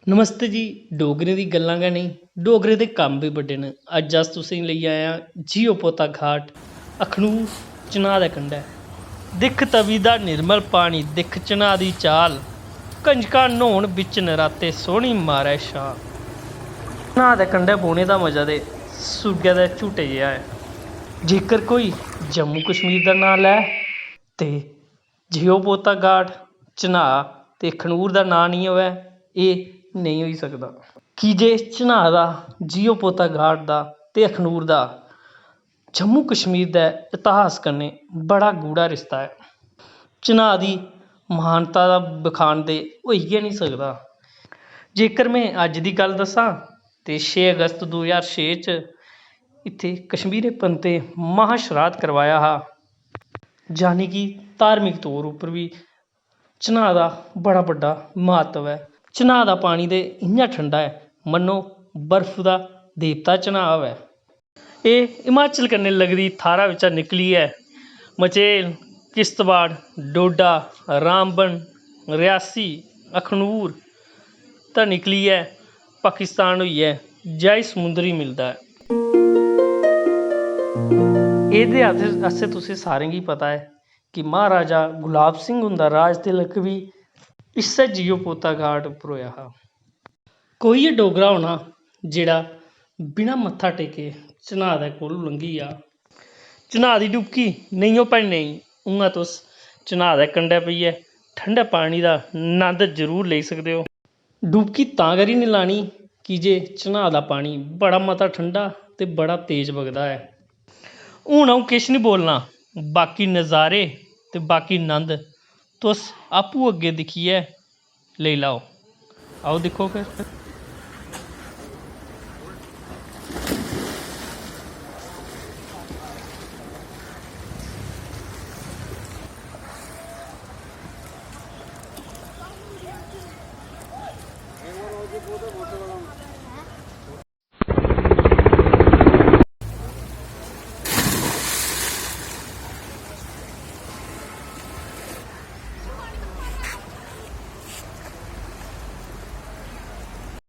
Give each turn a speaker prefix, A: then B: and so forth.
A: नमस्ते जी। डोगरें दी गल्लां गै नहीं, डोगरे दे कम्म भी बड्डे न। अज्ज अस तुसेंगी लेई आए आं जियो पोता घाट अखनूर चनांऽ दे कंढै। दिक्ख तवी दा निर्मल पानी, दिक्ख चनांऽ दी चाल, कंजकां न्हौन बिच नराते सोहनी मारै छाल। चनांऽ दे कंढै बौह्ने दा मजा ते सुर्गै दे झूटे जेहा ऐ। जेकर कोई जम्मू कश्मीर दा नांऽ लै ते जियो पोता घाट चनांऽ ते अखनूर दा नांऽ निं होऐ, एह् नेईं होई सकदा। की जे चनांऽ दा, जियो पोता घाट दा ते अखनूर दा जम्मू कश्मीर दे इतिहास कन्नै बड़ा गूढ़ा रिश्ता ऐ। चनांऽ दी महानता दा बखान ते होई गै निं सकदा। जेकर में अज्ज दी गल्ल दस्सां ते 6 अगस्त 2006 च इत्थै कश्मीरी पंडितें महाश्राद्ध करवाया हा, जानी कि धार्मिक तौर उप्पर बी चनांऽ दा बड़ा बड्डा म्हत्तव ऐ। चनांऽ दा पानी ते इ'यां ठंडा ऐ मन्नो बर्फ दा देवता चनांऽ होऐ। एह् हिमाचल कन्नै लगदी थाह्रा बिच्चा निकलियै मचेल, किश्तवाड़, डोडा, रामबन, रियासी, अखनूर ता निकलियै पाकिस्तान होइयै जाई समुंदर गी मिलदा ऐ। एह्दे आस्सै तुसें सारें गी पता ऐ कि महाराजा गुलाब सिंह हुंदा राज तिलक बी इस्सै जियो पोता घाट उप्पर होएआ हा। कोई डोगरा होना जेह्ड़ा बिना मत्था टेके चनांऽ दे कोलू लंघी जा। चनांऽ दी डुबकी नेईं ओ भाई नेईं, उ'आं तुस चनांऽ दे कंढै बेहियै ठंडे पानी दा नंद जरूर लेई सकदे हो। डुबकी तां करी निं लानी की जे चनांऽ दा पानी बड़ा मता ठंडा ते बड़ा तेज बगदा ऐ। हून अ'ऊं किश निं बोलना, बाकी नज़ारे ते बाकी नंद तुस आपूं अग्गें दिक्खियै लेई लैओ। आओ दिक्खो फिर।